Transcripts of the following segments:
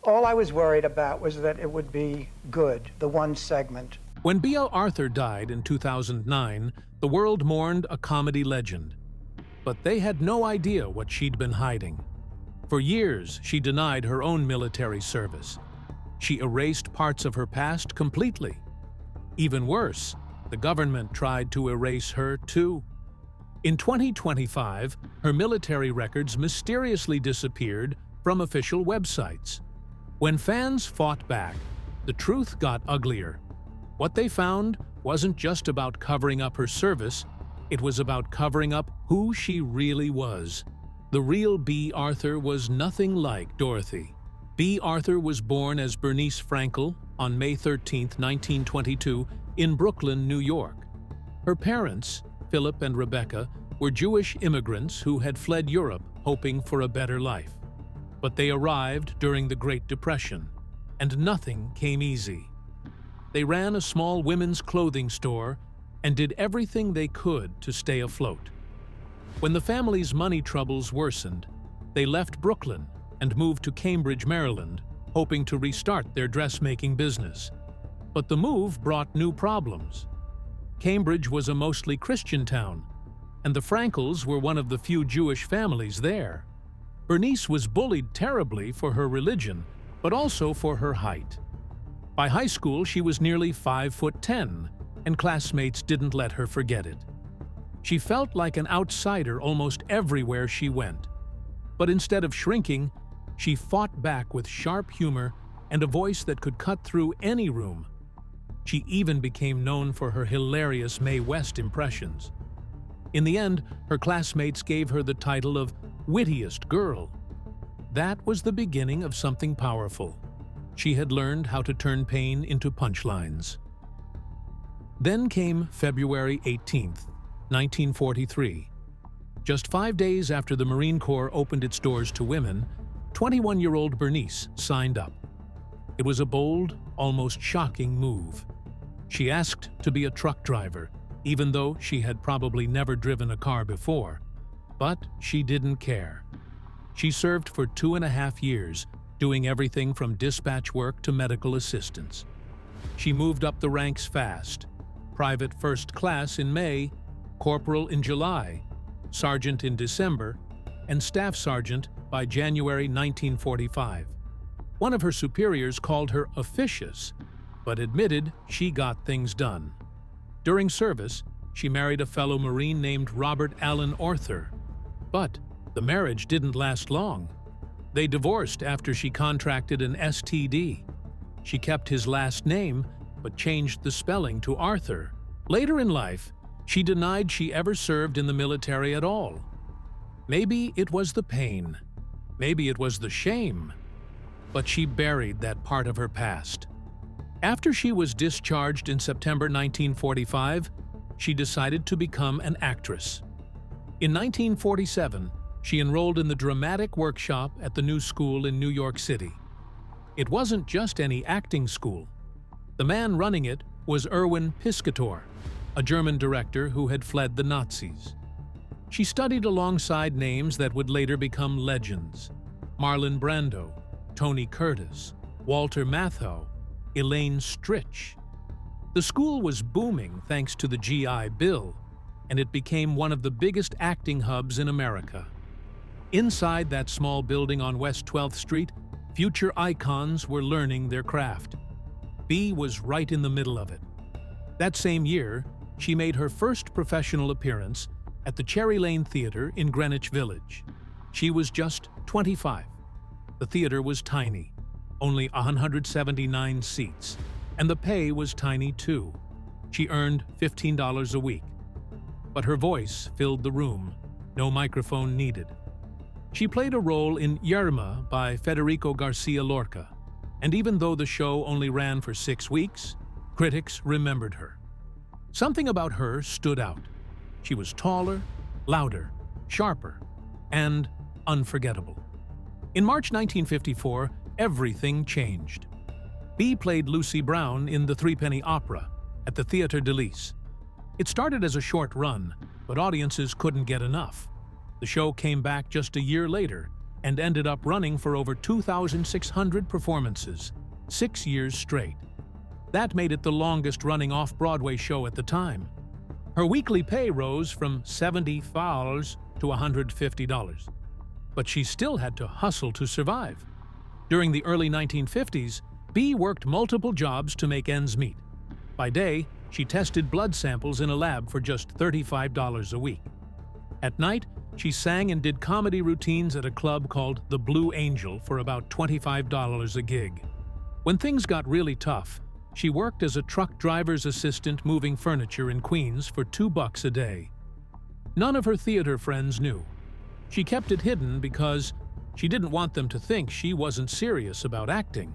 All I was worried about was that it would be good, the one segment. When Bea Arthur died in 2009, the world mourned a comedy legend. But they had no idea what she'd been hiding. For years, she denied her own military service. She erased parts of her past completely. Even worse, the government tried to erase her too. In 2025, her military records mysteriously disappeared from official websites. When fans fought back, the truth got uglier. What they found wasn't just about covering up her service, it was about covering up who she really was. The real Bea Arthur was nothing like Dorothy. Bea Arthur was born as Bernice Frankel on May 13, 1922, in Brooklyn, New York. Her parents, Philip and Rebecca, were Jewish immigrants who had fled Europe hoping for a better life. But they arrived during the Great Depression, and nothing came easy. They ran a small women's clothing store and did everything they could to stay afloat. When the family's money troubles worsened, they left Brooklyn and moved to Cambridge, Maryland, hoping to restart their dressmaking business. But the move brought new problems. Cambridge was a mostly Christian town, and the Frankels were one of the few Jewish families there. Bernice was bullied terribly for her religion, but also for her height. By high school, she was nearly 5'10", and classmates didn't let her forget it. She felt like an outsider almost everywhere she went. But instead of shrinking, she fought back with sharp humor and a voice that could cut through any room. She even became known for her hilarious Mae West impressions. In the end, her classmates gave her the title of wittiest girl. That was the beginning of something powerful. She had learned how to turn pain into punchlines. Then came February 18th, 1943. Just 5 days after the Marine Corps opened its doors to women, 21-year-old Bernice signed up. It was a bold, almost shocking move. She asked to be a truck driver, even though she had probably never driven a car before. But she didn't care. She served for 2.5 years, doing everything from dispatch work to medical assistance. She moved up the ranks fast. Private first class in May, corporal in July, sergeant in December, and staff sergeant by January 1945. One of her superiors called her officious, but admitted she got things done. During service, she married a fellow Marine named Robert Allen Arthur. But the marriage didn't last long. They divorced after she contracted an STD. She kept his last name, but changed the spelling to Arthur. Later in life, she denied she ever served in the military at all. Maybe it was the pain. Maybe it was the shame. But she buried that part of her past. After she was discharged in September 1945, she decided to become an actress. In 1947, she enrolled in the dramatic workshop at the New School in New York City. It wasn't just any acting school. The man running it was Erwin Piscator, a German director who had fled the Nazis. She studied alongside names that would later become legends: Marlon Brando, Tony Curtis, Walter Matthau, Elaine Stritch. The school was booming thanks to the GI Bill, and it became one of the biggest acting hubs in America. Inside that small building on West 12th Street, future icons were learning their craft. Bea was right in the middle of it. That same year, she made her first professional appearance at the Cherry Lane Theatre in Greenwich Village. She was just 25. The theater was tiny, only 179 seats, and the pay was tiny too. She earned $15 a week. But her voice filled the room, no microphone needed. She played a role in Yerma by Federico Garcia Lorca, and even though the show only ran for 6 weeks, critics remembered her. Something about her stood out. She was taller, louder, sharper, and unforgettable. In March 1954, everything changed. Bea played Lucy Brown in the Threepenny Opera at the Théâtre de Lys. It started as a short run, but audiences couldn't get enough. The show came back just a year later, and ended up running for over 2,600 performances, 6 years straight. That made it the longest-running off-Broadway show at the time. Her weekly pay rose from $70 to $150, but she still had to hustle to survive. During the early 1950s, Bea worked multiple jobs to make ends meet. By day, she tested blood samples in a lab for just $35 a week. At night, she sang and did comedy routines at a club called the Blue Angel for about $25 a gig. When things got really tough, she worked as a truck driver's assistant moving furniture in Queens for $2 a day. None of her theater friends knew. She kept it hidden because she didn't want them to think she wasn't serious about acting.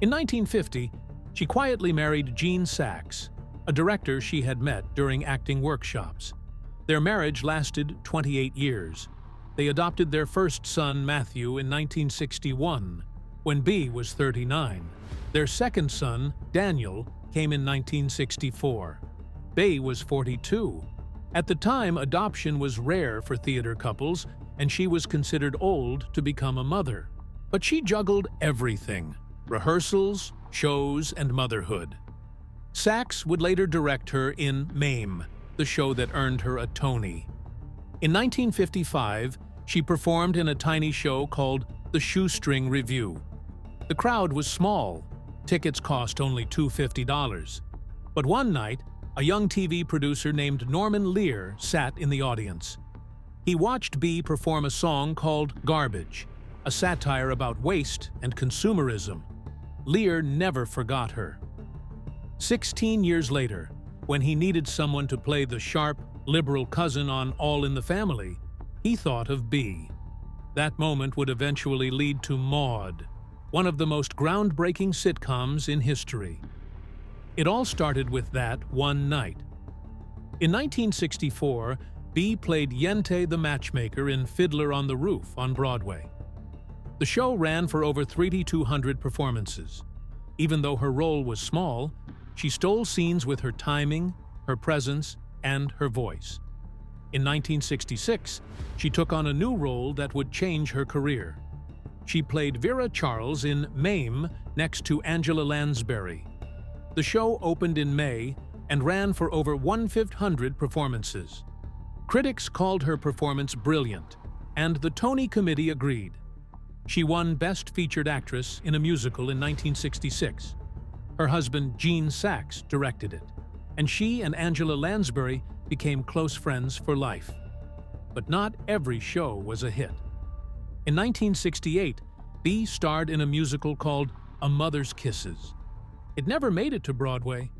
In 1950, she quietly married Gene Saks, a director she had met during acting workshops. Their marriage lasted 28 years. They adopted their first son, Matthew, in 1961, when Bea was 39. Their second son, Daniel, came in 1964. Bea was 42. At the time, adoption was rare for theater couples, and she was considered old to become a mother. But she juggled everything: rehearsals, shows, and motherhood. Saks would later direct her in Mame, the show that earned her a Tony. In 1955, she performed in a tiny show called The Shoestring Revue. The crowd was small. Tickets cost only $250. But one night, a young TV producer named Norman Lear sat in the audience. He watched Bea perform a song called Garbage, a satire about waste and consumerism. Lear never forgot her. 16 years later, when he needed someone to play the sharp, liberal cousin on All in the Family, he thought of Bea. That moment would eventually lead to Maude, one of the most groundbreaking sitcoms in history. It all started with that one night. In 1964, Bea played Yente the Matchmaker in Fiddler on the Roof on Broadway. The show ran for over 3,200 performances. Even though her role was small, she stole scenes with her timing, her presence, and her voice. In 1966, she took on a new role that would change her career. She played Vera Charles in Mame next to Angela Lansbury. The show opened in May and ran for over 1,500 performances. Critics called her performance brilliant, and the Tony Committee agreed. She won Best Featured Actress in a Musical in 1966. Her husband, Gene Saks, directed it, and she and Angela Lansbury became close friends for life. But not every show was a hit. In 1968, Bea starred in a musical called A Mother's Kisses. It never made it to Broadway.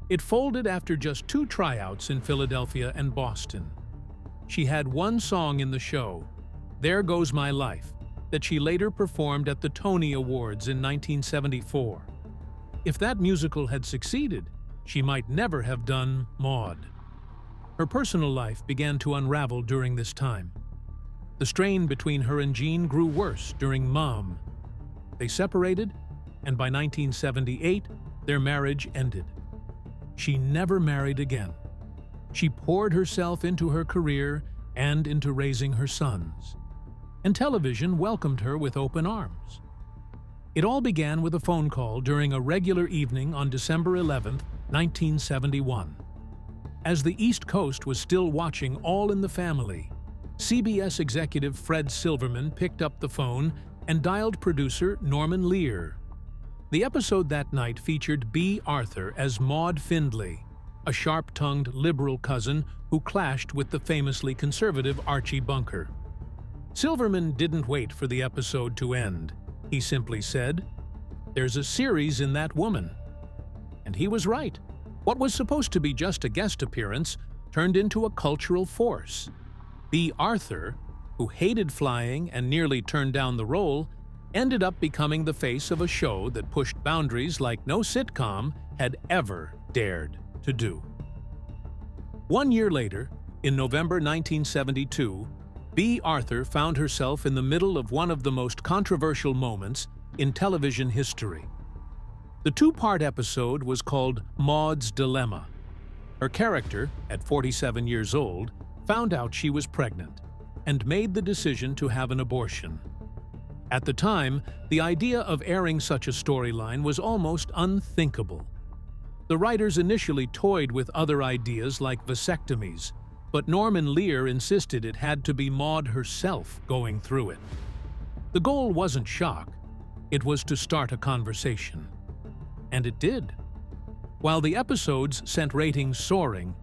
It folded after just 2 tryouts in Philadelphia and Boston. She had one song in the show, There Goes My Life, that she later performed at the Tony Awards in 1974. If that musical had succeeded, she might never have done Maude. Her personal life began to unravel during this time. The strain between her and Gene grew worse during Mom. They separated, and by 1978, their marriage ended. She never married again. She poured herself into her career and into raising her sons. And television welcomed her with open arms. It all began with a phone call during a regular evening on December 11, 1971. As the East Coast was still watching All in the Family, CBS executive Fred Silverman picked up the phone and dialed producer Norman Lear. The episode that night featured Bea Arthur as Maude Findlay, a sharp-tongued liberal cousin who clashed with the famously conservative Archie Bunker. Silverman didn't wait for the episode to end. He simply said, "There's a series in that woman." And he was right. What was supposed to be just a guest appearance turned into a cultural force. Bea Arthur, who hated flying and nearly turned down the role, ended up becoming the face of a show that pushed boundaries like no sitcom had ever dared to do. 1 year later, in November 1972, Bea Arthur found herself in the middle of one of the most controversial moments in television history. The 2-part episode was called Maude's Dilemma. Her character, at 47 years old, found out she was pregnant, and made the decision to have an abortion. At the time, the idea of airing such a storyline was almost unthinkable. The writers initially toyed with other ideas like vasectomies, but Norman Lear insisted it had to be Maude herself going through it. The goal wasn't shock, it was to start a conversation. And it did. While the episodes sent ratings soaring,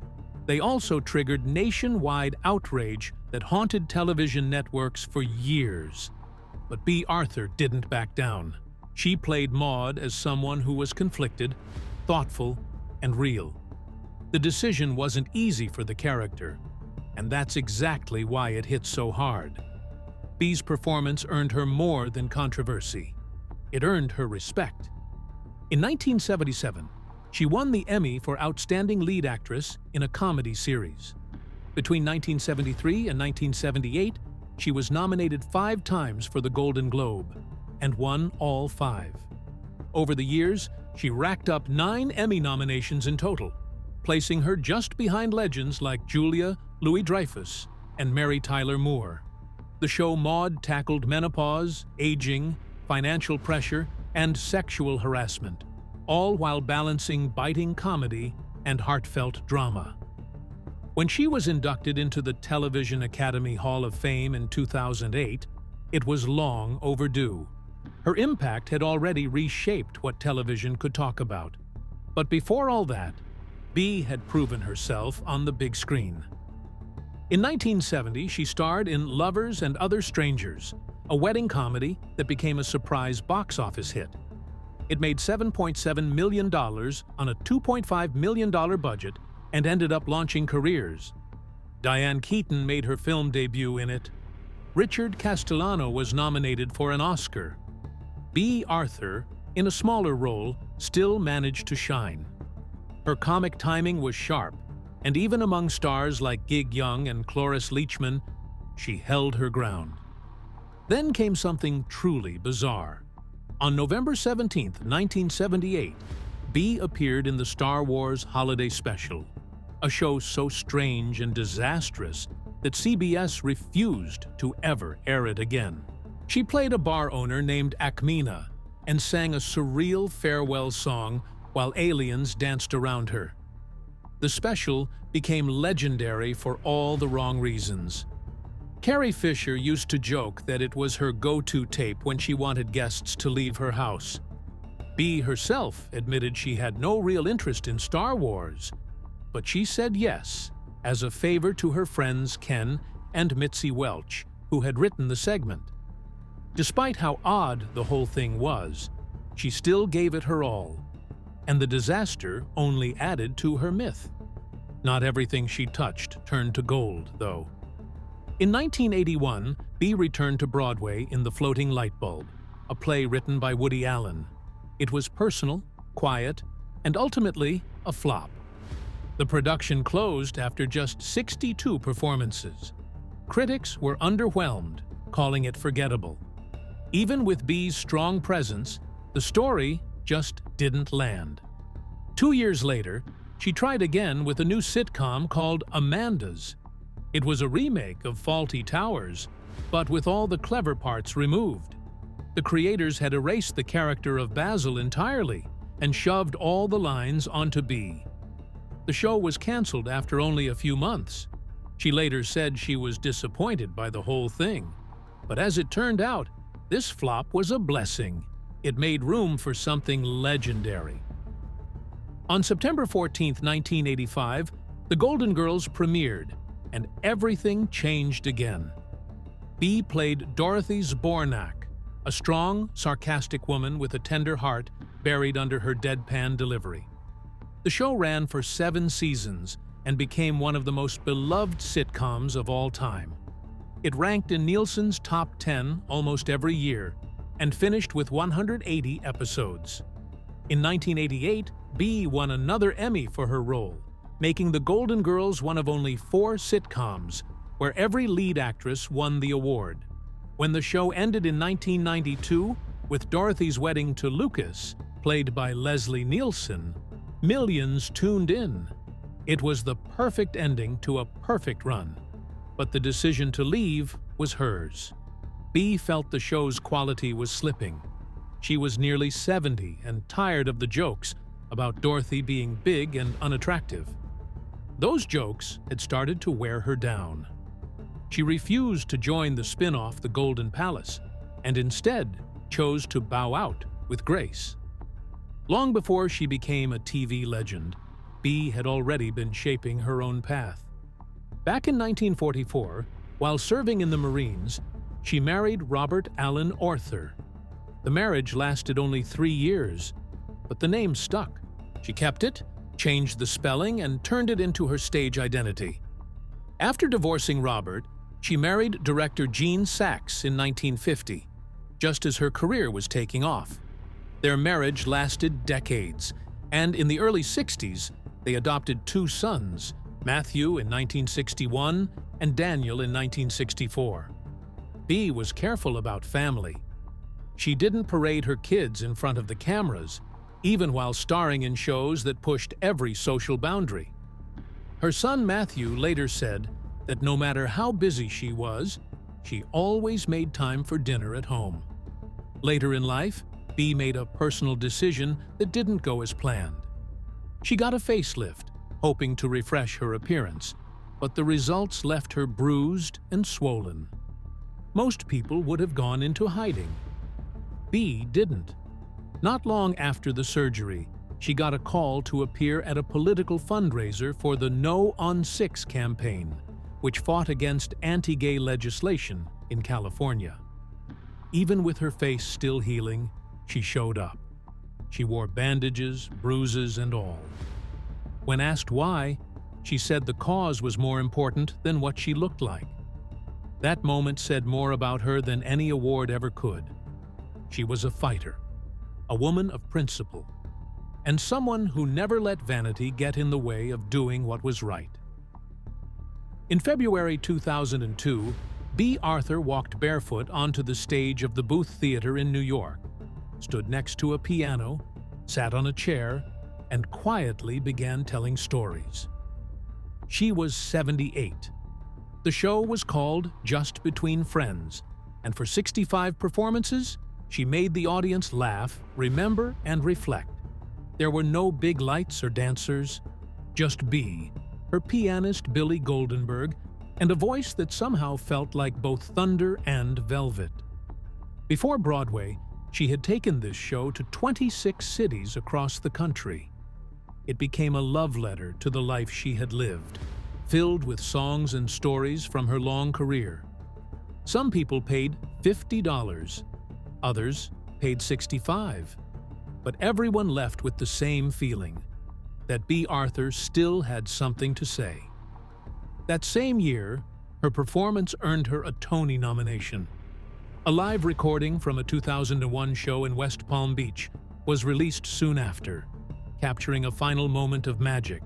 they also triggered nationwide outrage that haunted television networks for years. But Bea Arthur didn't back down. She played Maude as someone who was conflicted, thoughtful, and real. The decision wasn't easy for the character, and that's exactly why it hit so hard. Bea's performance earned her more than controversy. It earned her respect. In 1977, she won the Emmy for Outstanding Lead Actress in a Comedy Series. Between 1973 and 1978, she was nominated 5 times for the Golden Globe and won all 5. Over the years, she racked up 9 Emmy nominations in total, placing her just behind legends like Julia Louis-Dreyfus and Mary Tyler Moore. The show Maude tackled menopause, aging, financial pressure, and sexual harassment, all while balancing biting comedy and heartfelt drama. When she was inducted into the Television Academy Hall of Fame in 2008, it was long overdue. Her impact had already reshaped what television could talk about. But before all that, Bea had proven herself on the big screen. In 1970, she starred in Lovers and Other Strangers, a wedding comedy that became a surprise box office hit. It made $7.7 million on a $2.5 million budget and ended up launching careers. Diane Keaton made her film debut in it. Richard Castellano was nominated for an Oscar. Bea Arthur, in a smaller role, still managed to shine. Her comic timing was sharp, and even among stars like Gig Young and Cloris Leachman, she held her ground. Then came something truly bizarre. On November 17, 1978, Bea appeared in the Star Wars Holiday Special, a show so strange and disastrous that CBS refused to ever air it again. She played a bar owner named Akmina and sang a surreal farewell song while aliens danced around her. The special became legendary for all the wrong reasons. Carrie Fisher used to joke that it was her go-to tape when she wanted guests to leave her house. Bea herself admitted she had no real interest in Star Wars, but she said yes as a favor to her friends Ken and Mitzi Welch, who had written the segment. Despite how odd the whole thing was, she still gave it her all, and the disaster only added to her myth. Not everything she touched turned to gold, though. In 1981, Bea returned to Broadway in The Floating Light Bulb, a play written by Woody Allen. It was personal, quiet, and ultimately a flop. The production closed after just 62 performances. Critics were underwhelmed, calling it forgettable. Even with Bea's strong presence, the story just didn't land. 2 years later, she tried again with a new sitcom called Amanda's. It was a remake of Fawlty Towers, but with all the clever parts removed. The creators had erased the character of Basil entirely and shoved all the lines onto Bea. The show was canceled after only a few months. She later said she was disappointed by the whole thing. But as it turned out, this flop was a blessing. It made room for something legendary. On September 14, 1985, The Golden Girls premiered, and everything changed again. Bea played Dorothy Zbornak, a strong, sarcastic woman with a tender heart buried under her deadpan delivery. The show ran for 7 seasons and became one of the most beloved sitcoms of all time. It ranked in Nielsen's top 10 almost every year and finished with 180 episodes. In 1988, Bea won another Emmy for her role, making The Golden Girls one of only 4 sitcoms where every lead actress won the award. When the show ended in 1992 with Dorothy's wedding to Lucas, played by Leslie Nielsen, millions tuned in. It was the perfect ending to a perfect run. but the decision to leave was hers. Bea felt the show's quality was slipping. She was nearly 70 and tired of the jokes about Dorothy being big and unattractive. Those jokes had started to wear her down. She refused to join the spin-off The Golden Palace, and instead chose to bow out with grace. Long before she became a TV legend, Bea had already been shaping her own path. Back in 1944, while serving in the Marines, she married Robert Allen Arthur. The marriage lasted only 3 years, but the name stuck. She kept it, changed the spelling, and turned it into her stage identity. After divorcing Robert, she married director Gene Saks in 1950, just as her career was taking off. Their marriage lasted decades, and in the early 60s, they adopted 2 sons, Matthew in 1961 and Daniel in 1964. Bea was careful about family. She didn't parade her kids in front of the cameras, even while starring in shows that pushed every social boundary. Her son Matthew later said that no matter how busy she was, she always made time for dinner at home. Later in life, Bea made a personal decision that didn't go as planned. She got a facelift, hoping to refresh her appearance, but the results left her bruised and swollen. Most people would have gone into hiding. Bea didn't. Not long after the surgery, she got a call to appear at a political fundraiser for the No on 6 campaign, which fought against anti-gay legislation in California. Even with her face still healing, she showed up. She wore bandages, bruises, and all. When asked why, she said the cause was more important than what she looked like. That moment said more about her than any award ever could. She was a fighter, a woman of principle, and someone who never let vanity get in the way of doing what was right. In February 2002, Bea Arthur walked barefoot onto the stage of the Booth Theater in New York, stood next to a piano, sat on a chair, and quietly began telling stories. She was 78. The show was called Just Between Friends, and for 65 performances, she made the audience laugh, remember, and reflect. There were no big lights or dancers, just Bea, her pianist Billy Goldenberg, and a voice that somehow felt like both thunder and velvet. Before Broadway, she had taken this show to 26 cities across the country. It became a love letter to the life she had lived, filled with songs and stories from her long career. Some people paid $50, others paid $65, but everyone left with the same feeling, that Bea Arthur still had something to say. That same year, her performance earned her a Tony nomination. A live recording from a 2001 show in West Palm Beach was released soon after, capturing a final moment of magic.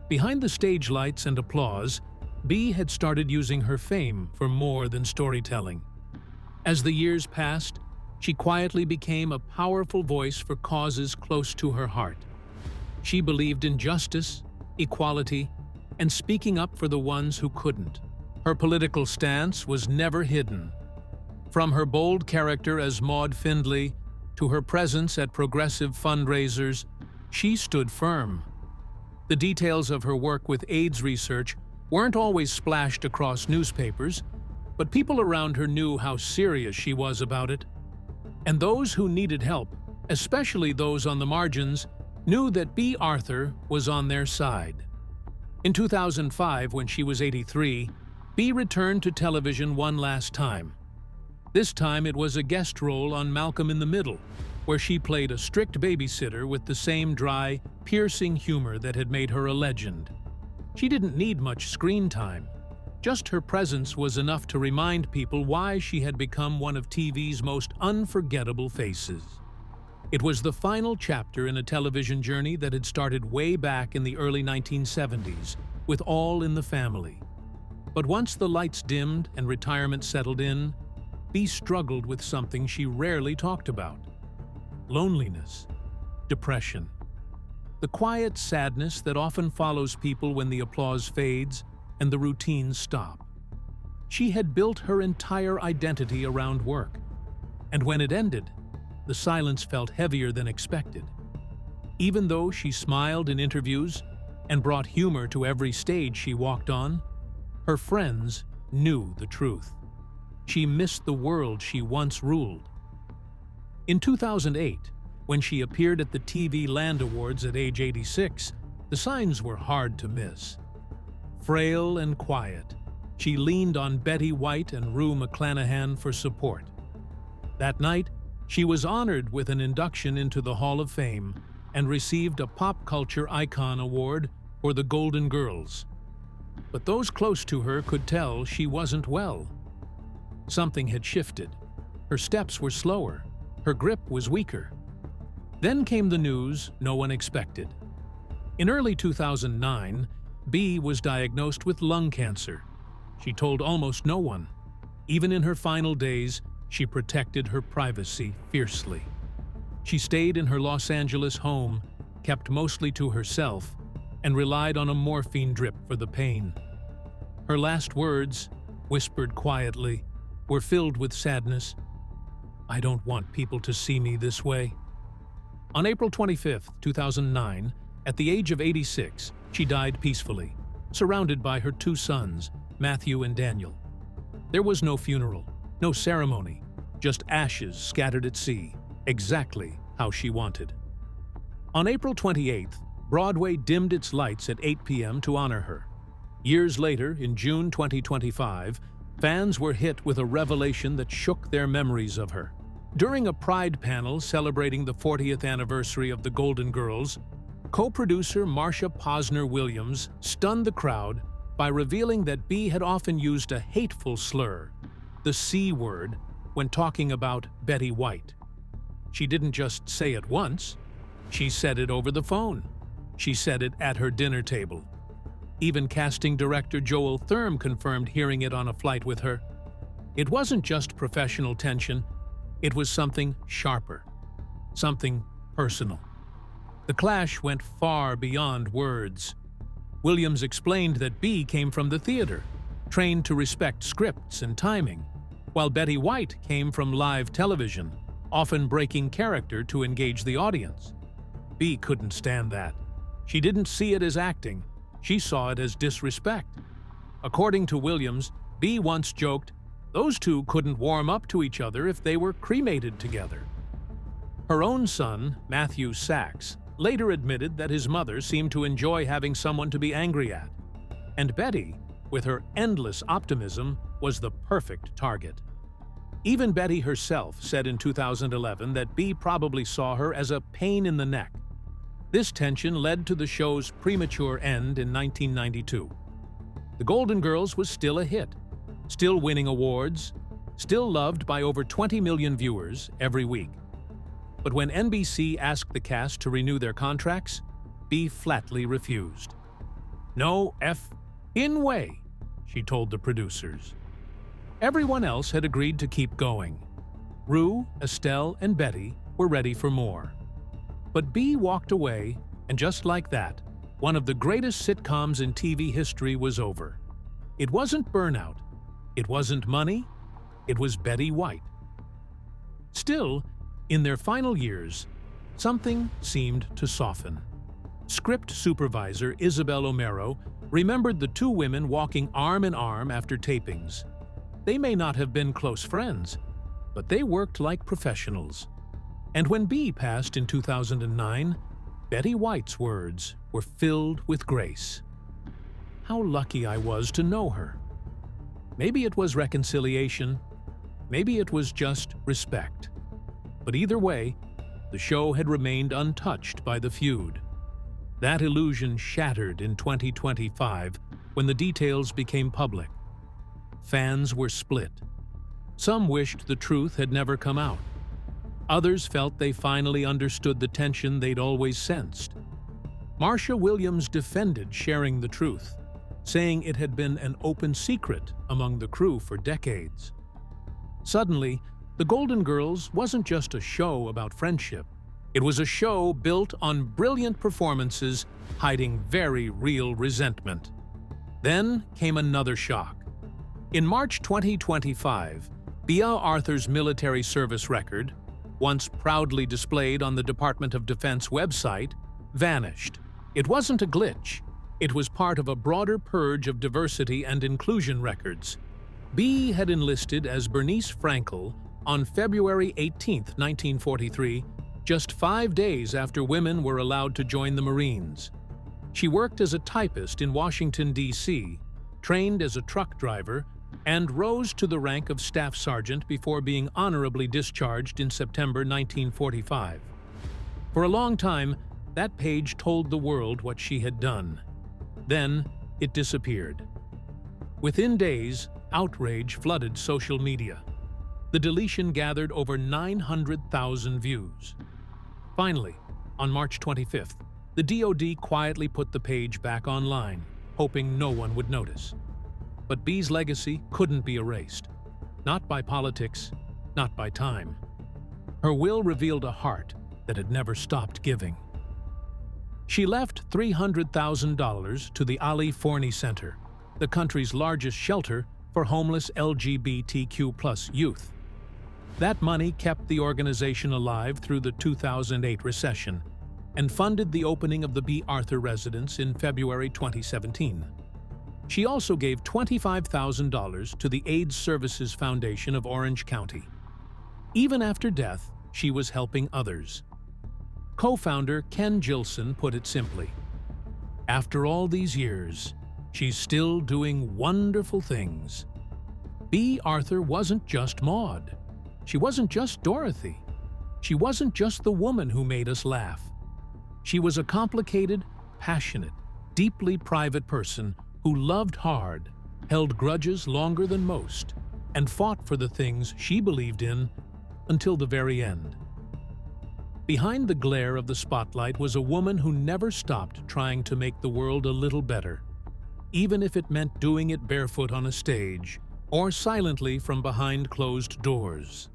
Behind the stage lights and applause, Bea had started using her fame for more than storytelling. As the years passed, she quietly became a powerful voice for causes close to her heart. She believed in justice, equality, and speaking up for the ones who couldn't. Her political stance was never hidden. From her bold character as Maud Findlay to her presence at progressive fundraisers, she stood firm. The details of her work with AIDS research weren't always splashed across newspapers, but people around her knew how serious she was about it. And those who needed help, especially those on the margins, knew that Bea Arthur was on their side. In 2005, when she was 83, Bea returned to television one last time. This time it was a guest role on Malcolm in the Middle, where she played a strict babysitter with the same dry, piercing humor that had made her a legend. She didn't need much screen time. Just her presence was enough to remind people why she had become one of TV's most unforgettable faces. It was the final chapter in a television journey that had started way back in the early 1970s, with All in the Family. But once the lights dimmed and retirement settled in, Bea struggled with something she rarely talked about: loneliness, depression, the quiet sadness that often follows people when the applause fades and the routines stop. She had built her entire identity around work. And when it ended, the silence felt heavier than expected. Even though she smiled in interviews and brought humor to every stage she walked on, her friends knew the truth. She missed the world she once ruled. In 2008, when she appeared at the TV Land Awards at age 86, the signs were hard to miss. Frail and quiet, she leaned on Betty White and Rue McClanahan for support. That night, she was honored with an induction into the Hall of Fame and received a Pop Culture Icon Award for the Golden Girls. But those close to her could tell she wasn't well. Something had shifted. Her steps were slower. Her grip was weaker. Then came the news no one expected. In early 2009, Bea was diagnosed with lung cancer. She told almost no one. Even in her final days, she protected her privacy fiercely. She stayed in her Los Angeles home, kept mostly to herself, and relied on a morphine drip for the pain. Her last words, whispered quietly, were filled with sadness. "I don't want people to see me this way." On April 25, 2009, at the age of 86, she died peacefully, surrounded by her two sons, Matthew and Daniel. There was no funeral, no ceremony, just ashes scattered at sea, exactly how she wanted. On April 28th, Broadway dimmed its lights at 8 p.m. to honor her. Years later, in June 2025, fans were hit with a revelation that shook their memories of her. During a Pride panel celebrating the 40th anniversary of the Golden Girls, co-producer Marsha Posner Williams stunned the crowd by revealing that Bea had often used a hateful slur, the C word, when talking about Betty White. She didn't just say it once, she said it over the phone. She said it at her dinner table. Even casting director Joel Thurm confirmed hearing it on a flight with her. It wasn't just professional tension, it was something sharper, something personal. The clash went far beyond words. Williams explained that Bea came from the theater, trained to respect scripts and timing, while Betty White came from live television, often breaking character to engage the audience. Bea couldn't stand that. She didn't see it as acting, she saw it as disrespect. According to Williams, Bea once joked, those two couldn't warm up to each other if they were cremated together. Her own son, Matthew Sachs, later admitted that his mother seemed to enjoy having someone to be angry at. And Betty, with her endless optimism, was the perfect target. Even Betty herself said in 2011 that Bea probably saw her as a pain in the neck. This tension led to the show's premature end in 1992. The Golden Girls was still a hit, still winning awards, still loved by over 20 million viewers every week. But when NBC asked the cast to renew their contracts, Bea flatly refused. "No in way," she told the producers. Everyone else had agreed to keep going. Rue, Estelle, and Betty were ready for more. But Bea walked away, and just like that, one of the greatest sitcoms in TV history was over. It wasn't burnout, it wasn't money, it was Betty White. Still, in their final years, something seemed to soften. Script supervisor Isabel Omero remembered the two women walking arm in arm after tapings. They may not have been close friends, but they worked like professionals. And when Bea passed in 2009, Betty White's words were filled with grace. "How lucky I was to know her." Maybe it was reconciliation, maybe it was just respect. But either way, the show had remained untouched by the feud. That illusion shattered in 2025 when the details became public. Fans were split. Some wished the truth had never come out. Others felt they finally understood the tension they'd always sensed. Marsha Williams defended sharing the truth, saying it had been an open secret among the crew for decades. Suddenly, The Golden Girls wasn't just a show about friendship. It was a show built on brilliant performances hiding very real resentment. Then came another shock. In March 2025, Bea Arthur's military service record, once proudly displayed on the Department of Defense website, vanished. It wasn't a glitch. It was part of a broader purge of diversity and inclusion records. Bea had enlisted as Bernice Frankel on February 18, 1943, just 5 days after women were allowed to join the Marines. She worked as a typist in Washington, D.C., trained as a truck driver, and rose to the rank of staff sergeant before being honorably discharged in September 1945. For a long time, that page told the world what she had done. Then, it disappeared. Within days, outrage flooded social media. The deletion gathered over 900,000 views. Finally, on March 25th, the DoD quietly put the page back online, hoping no one would notice. But Bea's legacy couldn't be erased. Not by politics, not by time. Her will revealed a heart that had never stopped giving. She left $300,000 to the Ali Forney Center, the country's largest shelter for homeless LGBTQ+ youth. That money kept the organization alive through the 2008 recession and funded the opening of the Bea Arthur residence in February 2017. She also gave $25,000 to the AIDS Services Foundation of Orange County. Even after death, she was helping others. Co-founder Ken Gilson put it simply, "After all these years, she's still doing wonderful things." Bea Arthur wasn't just Maude. She wasn't just Dorothy. She wasn't just the woman who made us laugh. She was a complicated, passionate, deeply private person who loved hard, held grudges longer than most, and fought for the things she believed in until the very end. Behind the glare of the spotlight was a woman who never stopped trying to make the world a little better, even if it meant doing it barefoot on a stage or silently from behind closed doors.